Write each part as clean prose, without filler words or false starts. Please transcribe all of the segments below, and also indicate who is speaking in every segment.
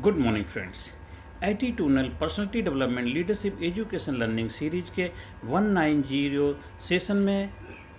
Speaker 1: Good morning friends. Attitudinal personality development leadership education learning series के 190 session में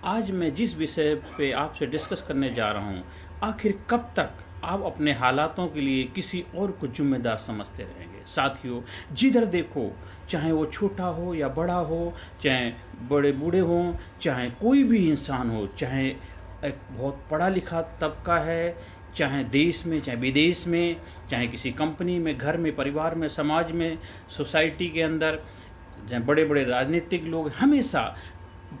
Speaker 1: आज मैं जिस विषय पे आपसे डिस्कस करने जा रहा हूँ, आखिर कब तक आप अपने हालातों के लिए किसी और को जिम्मेदार समझते रहेंगे। साथियों, जिधर देखो, चाहे वो छोटा हो या बड़ा हो, चाहे बड़े बूढ़े हों, चाहे कोई भी इंसान हो, चाहे एक बहुत पढ़ा लिखा तबका है, चाहे देश में चाहे विदेश में, चाहे किसी कंपनी में, घर में, परिवार में, समाज में, सोसाइटी के अंदर, चाहे बड़े बड़े राजनीतिक लोग, हमेशा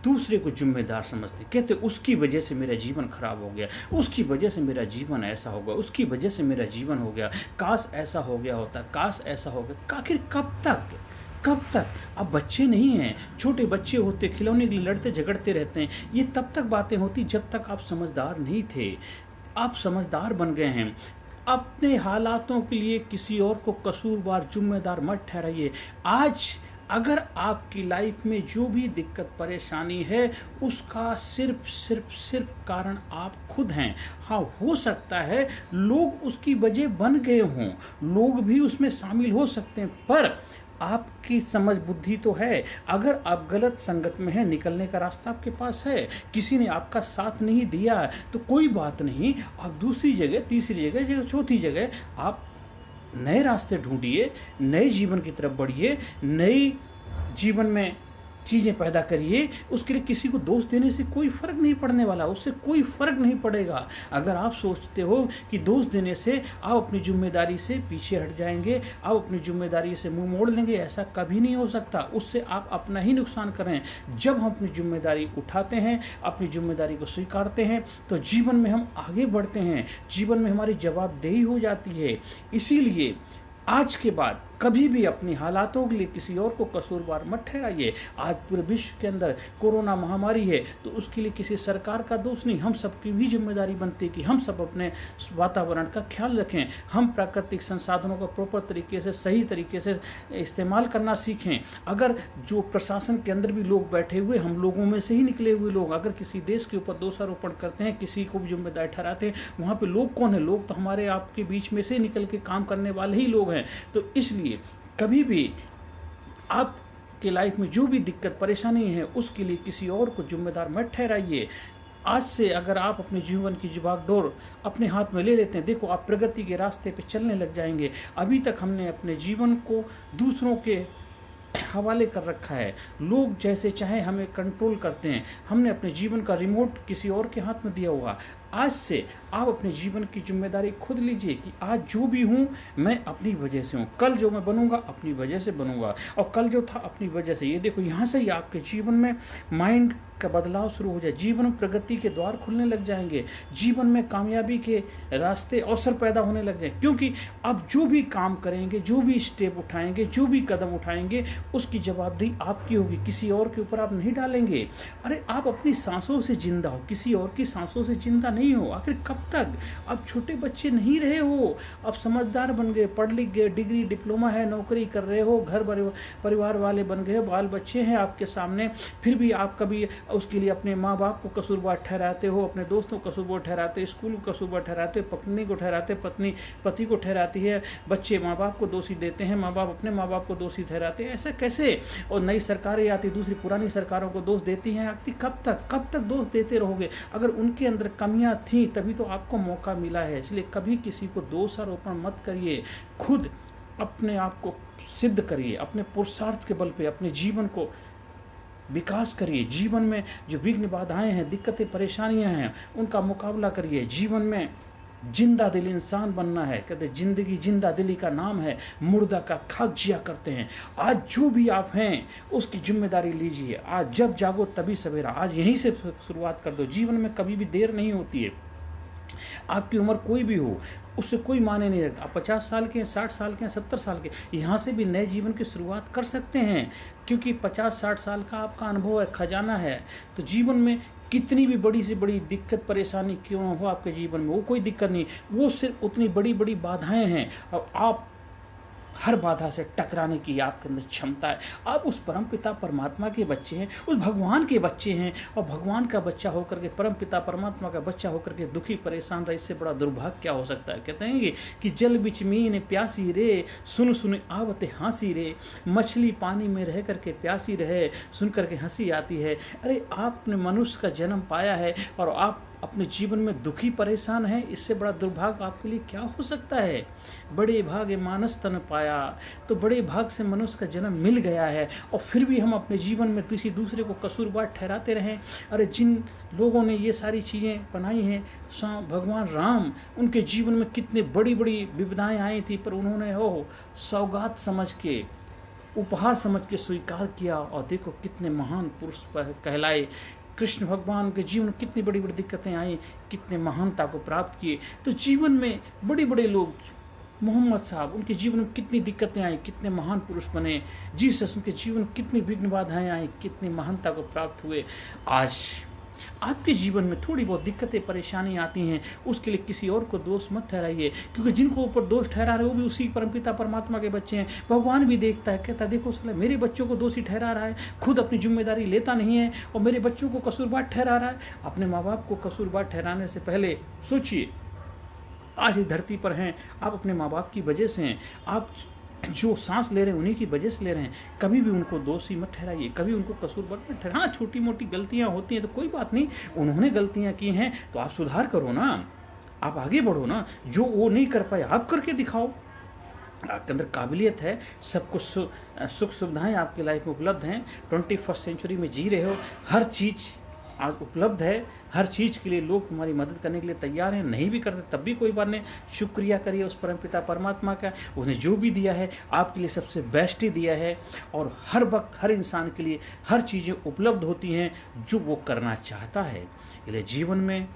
Speaker 1: दूसरे को जिम्मेदार समझते, कहते उसकी वजह से मेरा जीवन खराब हो गया, उसकी वजह से मेरा जीवन ऐसा हो गया, उसकी वजह से मेरा जीवन हो गया, काश ऐसा हो गया होता, काश ऐसा हो गया। आखिर कब तक कब तक? अब बच्चे नहीं हैं, छोटे बच्चे होते, खिलौने के लिए लड़ते झगड़ते रहते हैं। ये तब तक बातें होती जब तक आप समझदार नहीं थे। आप समझदार बन गए हैं। अपने हालातों के लिए किसी और को कसूरवार, जिम्मेदार मत ठहराइए। आज अगर आपकी लाइफ में जो भी दिक्कत परेशानी है, उसका सिर्फ कारण आप खुद हैं। हाँ, हो सकता है लोग उसकी वजह बन गए हों, लोग भी उसमें शामिल हो सकते हैं, पर आपकी समझ बुद्धि तो है। अगर आप गलत संगत में हैं, निकलने का रास्ता आपके पास है। किसी ने आपका साथ नहीं दिया तो कोई बात नहीं, आप दूसरी जगह, तीसरी जगह, चौथी जगह आप नए रास्ते ढूंढिए, नए जीवन की तरफ बढ़िए, नई जीवन में चीज़ें पैदा करिए। उसके लिए किसी को दोष देने से कोई फर्क नहीं पड़ने वाला, उससे कोई फर्क नहीं पड़ेगा। अगर आप सोचते हो कि दोष देने से आप अपनी जिम्मेदारी से पीछे हट जाएंगे, आप अपनी जिम्मेदारी से मुंह मोड़ लेंगे, ऐसा कभी नहीं हो सकता। उससे आप अपना ही नुकसान करें। जब हम अपनी जिम्मेदारी उठाते हैं, अपनी जिम्मेदारी को स्वीकारते हैं, तो जीवन में हम आगे बढ़ते हैं, जीवन में हमारी जवाबदेही हो जाती है। इसीलिए आज के बाद कभी भी अपनी हालातों के लिए किसी और को कसूरवार मत ठहराइए। आज पूरे विश्व के अंदर कोरोना महामारी है, तो उसके लिए किसी सरकार का दोष नहीं, हम सबकी भी जिम्मेदारी बनती है कि हम सब अपने वातावरण का ख्याल रखें, हम प्राकृतिक संसाधनों का प्रॉपर तरीके से, सही तरीके से इस्तेमाल करना सीखें। अगर जो प्रशासन के अंदर भी लोग बैठे हुए, हम लोगों में से ही निकले हुए लोग, अगर किसी देश के ऊपर दोषारोपण करते हैं, किसी को भी जिम्मेदार ठहराते हैं, वहाँ पर लोग कौन है? लोग तो हमारे आपके बीच में से निकल के काम करने वाले ही लोग हैं। तो इसलिए कभी भी आपके लाइफ में जो भी दिक्कत परेशानी है, उसके लिए किसी और को जिम्मेदार मत ठहराइए। आज से अगर आप अपने जीवन की बागडोर अपने हाथ में ले लेते हैं, देखो आप प्रगति के रास्ते पे चलने लग जाएंगे। अभी तक हमने अपने जीवन को दूसरों के हवाले कर रखा है, लोग जैसे चाहे हमें कंट्रोल करते हैं, हमने अपने जीवन का रिमोट किसी और के हाथ में दिया हुआ। आज से आप अपने जीवन की जिम्मेदारी खुद लीजिए कि आज जो भी हूँ मैं अपनी वजह से हूँ, कल जो मैं बनूंगा अपनी वजह से बनूंगा, और कल जो था अपनी वजह से। ये देखो, यहाँ से ही आपके जीवन में माइंड का बदलाव शुरू हो जाए, जीवन में प्रगति के द्वार खुलने लग जाएंगे, जीवन में कामयाबी के रास्ते, अवसर पैदा होने लग जाएंगे। क्योंकि अब जो भी काम करेंगे, जो भी स्टेप उठाएंगे, जो भी कदम उठाएंगे, उसकी जवाबदेही आपकी होगी, किसी और के ऊपर आप नहीं डालेंगे। अरे आप अपनी सांसों से जिंदा हो, किसी और की सांसों से जिंदा नहीं हो। आखिर कब तक? अब छोटे बच्चे नहीं रहे हो, अब समझदार बन गए, पढ़ लिख गए, डिग्री डिप्लोमा है, नौकरी कर रहे हो, घर परिवार वाले बन गए, बाल बच्चे हैं आपके सामने, फिर भी आप कभी उसके लिए अपने माँ बाप को कसूरवार ठहराते हो, अपने दोस्तों को कसूरवार ठहराते, स्कूल को कसूरवार ठहराते, पत्नी को ठहराते, पत्नी पति को ठहराती है, बच्चे माँ बाप को दोषी देते हैं, माँ बाप अपने माँ बाप को दोषी ठहराते हैं। ऐसा कैसे? और नई सरकारें आती, दूसरी पुरानी सरकारों को दोष देती हैं। आखिर कब तक दोष देते रहोगे? अगर उनके अंदर कमियां थी तभी तो आपको मौका मिला है। इसलिए कभी किसी को दोषारोपण मत करिए, खुद अपने आप को सिद्ध करिए, अपने पुरुषार्थ के बल पे अपने जीवन को विकास करिए। जीवन में जो विघ्न बाधाएं हैं, दिक्कतें परेशानियां हैं, उनका मुकाबला करिए। जीवन में जिंदा दिल इंसान बनना है। कहते जिंदगी जिंदा दिली का नाम है, मुर्दा का खाक जिया करते हैं। आज जो भी आप हैं उसकी जिम्मेदारी लीजिए। आज जब जागो तभी सवेरा, आज यहीं से शुरुआत कर दो। जीवन में कभी भी देर नहीं होती है। आपकी उम्र कोई भी हो, उससे कोई माने नहीं रखता। आप 50 साल के हैं, 60 साल के हैं, 70 साल के, यहाँ से भी नए जीवन की शुरुआत कर सकते हैं। क्योंकि 50-60 साल का आपका अनुभव है, खजाना है। तो जीवन में कितनी भी बड़ी से बड़ी दिक्कत परेशानी क्यों हो आपके जीवन में, वो कोई दिक्कत नहीं, वो सिर्फ उतनी बड़ी बड़ी बाधाएं हैं। और आप हर बाधा से टकराने की आपके अंदर क्षमता है। आप उस परमपिता परमात्मा के बच्चे हैं, उस भगवान के बच्चे हैं, और भगवान का बच्चा होकर के, परमपिता परमात्मा का बच्चा होकर के दुखी परेशान रहे, इससे बड़ा दुर्भाग्य क्या हो सकता है। कहते हैं कि जल बिच मीन प्यासी रे, सुन सुन आवते हंसी रे, मछली पानी में रह करके प्यासी रहे, सुन करके हंसी आती है। अरे आपने मनुष्य का जन्म पाया है और आप अपने जीवन में दुखी परेशान हैं, इससे बड़ा दुर्भाग्य आपके लिए क्या हो सकता है। बड़े भाग्य मानस तन पाया, तो बड़े भाग से मनुष्य का जन्म मिल गया है, और फिर भी हम अपने जीवन में किसी दूसरे को कसूरवार ठहराते रहें। अरे जिन लोगों ने ये सारी चीज़ें बनाई हैं, भगवान राम, उनके जीवन में कितने बड़ी बड़ी विपदाएं आई थी, पर उन्होंने सौगात समझ के, उपहार समझ के स्वीकार किया, और देखो कितने महान पुरुष कहलाए। कृष्ण भगवान के जीवन में कितनी बड़ी बड़ी दिक्कतें आई, कितने महानता को प्राप्त किए। तो जीवन में बड़े बड़े लोग, मोहम्मद साहब, उनके जीवन में कितनी दिक्कतें आई, कितने महान पुरुष बने। जीसस, उनके जीवन में कितनी विघ्न बाधाएं आई, कितनी महानता को प्राप्त हुए। आज आपके जीवन में थोड़ी बहुत दिक्कतें परेशानी आती हैं, उसके लिए किसी और को दोष मत ठहराइए, क्योंकि जिनको ऊपर दोष ठहरा रहे हो वो भी उसी परमपिता परमात्मा के बच्चे हैं। भगवान भी देखता है, कहता है देखो साला मेरे बच्चों को दोषी ठहरा रहा है, खुद अपनी जिम्मेदारी लेता नहीं है, और मेरे बच्चों को कसूरवार ठहरा रहा है। अपने माँ बाप को कसूरवार ठहराने से पहले सोचिए, आज इस धरती पर हैं आप अपने माँ बाप की वजह से हैं, आप जो सांस ले रहे हैं उन्हीं की वजह से ले रहे हैं। कभी भी उनको दोषी मत ठहराइए, कभी उनको कसूरवार मत ठहराइए। हाँ, छोटी मोटी गलतियां होती हैं तो कोई बात नहीं, उन्होंने गलतियां की हैं तो आप सुधार करो ना, आप आगे बढ़ो ना। जो वो नहीं कर पाए आप करके दिखाओ, आपके अंदर काबिलियत है, सब कुछ सुख सुविधाएं आपकी लाइफ में उपलब्ध हैं। 21st सेंचुरी में जी रहे हो, हर चीज़ आज उपलब्ध है, हर चीज़ के लिए लोग तुम्हारी मदद करने के लिए तैयार हैं। नहीं भी करते तब भी कोई बात नहीं, शुक्रिया करिए उस परमपिता परमात्मा का। उसने जो भी दिया है आपके लिए सबसे बेस्ट ही दिया है, और हर वक्त हर इंसान के लिए हर चीज़ें उपलब्ध होती हैं जो वो करना चाहता है। इसलिए जीवन में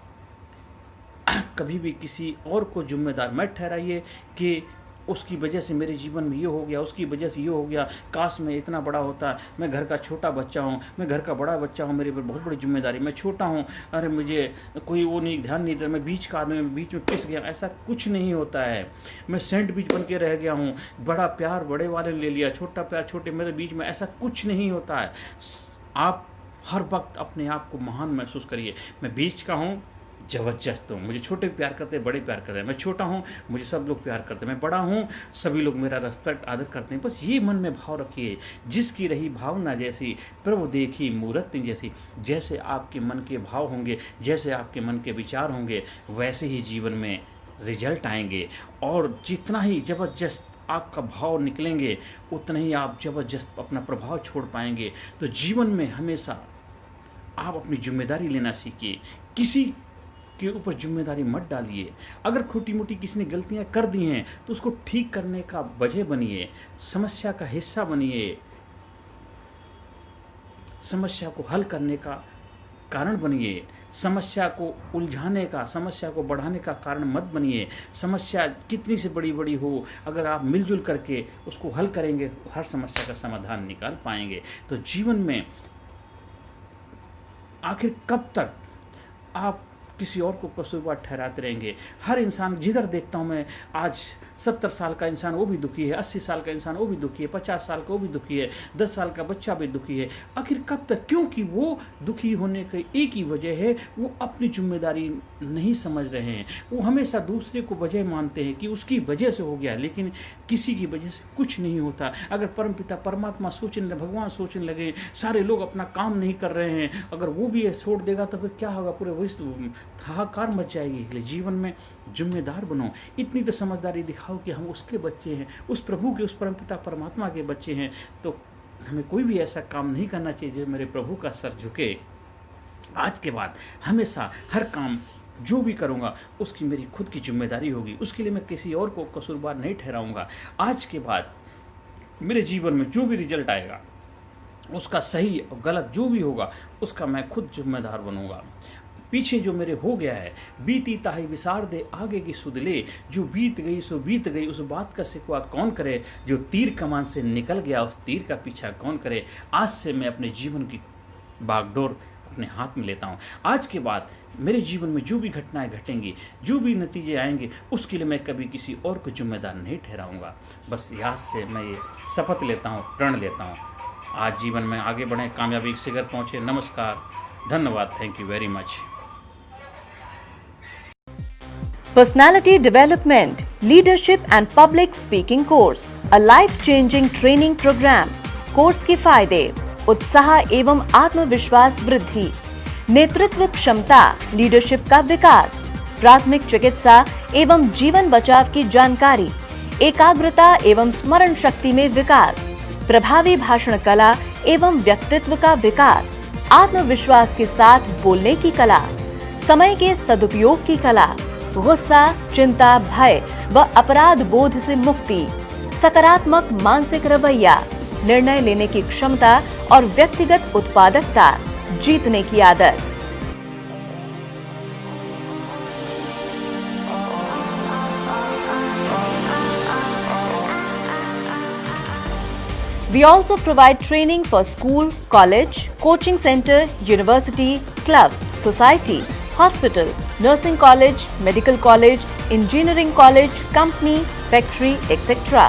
Speaker 1: कभी भी किसी और को जिम्मेदार मत ठहराइए कि उसकी वजह से मेरे जीवन में ये हो गया, उसकी वजह से ये हो गया, काश मैं इतना बड़ा होता, मैं घर का छोटा बच्चा हूँ, मैं घर का बड़ा बच्चा हूँ, मेरे पर बहुत बड़ी जिम्मेदारी, मैं छोटा हूँ, अरे मुझे कोई वो नहीं, ध्यान नहीं दे, मैं बीच का आदमी, मैं बीच में पिस गया। ऐसा कुछ नहीं होता है। मैं सेंट बीच बन के रह गया हूँ, बड़ा प्यार बड़े वाले ले लिया, छोटा प्यार छोटे मेरे बीच में, ऐसा कुछ नहीं होता है। आप हर वक्त अपने आप को महान महसूस करिए। मैं बीच का हूँ, जबरदस्त हूँ, मुझे छोटे प्यार करते हैं, बड़े प्यार करते हैं, मैं छोटा हूँ, मुझे सब लोग प्यार करते हैं, मैं बड़ा हूँ, सभी लोग मेरा रेस्पेक्ट आदर करते हैं। बस ये मन में भाव रखिए, जिसकी रही भावना जैसी प्रभु देखी मूर्ति जैसी। जैसे आपके मन के भाव होंगे, जैसे आपके मन के विचार होंगे, वैसे ही जीवन में रिजल्ट आएंगे, और जितना ही जबरदस्त आपका भाव निकलेंगे उतना ही आप जबरदस्त अपना प्रभाव छोड़ पाएंगे। तो जीवन में हमेशा आप अपनी जिम्मेदारी लेना सीखिए, किसी के ऊपर जिम्मेदारी मत डालिए। अगर छोटी मोटी किसी ने गलतियां कर दी हैं तो उसको ठीक करने का वजह बनिए, समस्या का हिस्सा बनिए, समस्या को हल करने का कारण बनिए, समस्या को उलझाने का, समस्या को बढ़ाने का कारण मत बनिए। समस्या कितनी से बड़ी बड़ी हो, अगर आप मिलजुल करके उसको हल करेंगे, हर समस्या का समाधान निकाल पाएंगे। तो जीवन में आखिर कब तक आप किसी और को कसूरवार ठहराते रहेंगे। हर इंसान जिधर देखता हूँ मैं, आज 70 साल का इंसान वो भी दुखी है, 80 साल का इंसान वो भी दुखी है, 50 साल का वो भी दुखी है, 10 साल का बच्चा भी दुखी है। आखिर कब तक? क्योंकि वो दुखी होने की एक ही वजह है, वो अपनी जिम्मेदारी नहीं समझ रहे हैं। वो हमेशा दूसरे को वजह मानते हैं कि उसकी वजह से हो गया, लेकिन किसी की वजह से कुछ नहीं होता। अगर परमपिता परमात्मा सोचने लगे, भगवान सोचने लगे, सारे लोग अपना काम नहीं कर रहे हैं, अगर वो भी छोड़ देगा तो फिर क्या होगा? पूरे विश्व हाहाकार मच जाएगी। इसलिए जीवन में जिम्मेदार बनो, इतनी तो समझदारी दिखाओ कि हम उसके बच्चे हैं, उस प्रभु के, उस परमपिता परमात्मा के बच्चे हैं। तो हमें कोई भी ऐसा काम नहीं करना चाहिए जो मेरे प्रभु का सर झुके। आज के बाद हमेशा हर काम जो भी करूँगा उसकी मेरी खुद की जिम्मेदारी होगी, उसके लिए मैं किसी और को कसूरवार नहीं ठहराऊँगा। आज के बाद मेरे जीवन में जो भी रिजल्ट आएगा, उसका सही और गलत जो भी होगा, उसका मैं खुद जिम्मेदार बनूंगा। पीछे जो मेरे हो गया है, बीती ताही विसार दे आगे की सुध ले, जो बीत गई सो बीत गई, उस बात का सिकवा कौन करे, जो तीर कमान से निकल गया उस तीर का पीछा कौन करे। आज से मैं अपने जीवन की बागडोर अपने हाथ में लेता हूँ। आज के बाद मेरे जीवन में जो भी घटनाएं घटेंगी, जो भी नतीजे आएंगे, उसके लिए मैं कभी किसी और को जिम्मेदार नहीं ठहराऊंगा। बस यहाँ से मैं ये शपथ लेता हूँ, प्रण लेता हूँ। आज जीवन में आगे बढ़ें, कामयाबी के शिखर पहुँचे। नमस्कार, धन्यवाद, thank you very much.
Speaker 2: Personality Development, Leadership and Public Speaking Course, a life-changing training program. Course के फायदे: उत्साह एवं आत्मविश्वास वृद्धि, नेतृत्व क्षमता, लीडरशिप का विकास, प्राथमिक चिकित्सा एवं जीवन बचाव की जानकारी, एकाग्रता एवं स्मरण शक्ति में विकास, प्रभावी भाषण कला एवं व्यक्तित्व का विकास, आत्मविश्वास के साथ बोलने की कला, समय के सदुपयोग की कला, गुस्सा, चिंता, भय व अपराध बोध से मुक्ति, सकारात्मक मानसिक रवैया, निर्णय लेने की क्षमता और व्यक्तिगत उत्पादकता, जीतने की आदत। We also provide training for school, college, coaching center, university, club, society, hospital, nursing college, medical college, engineering college, company, factory, etc.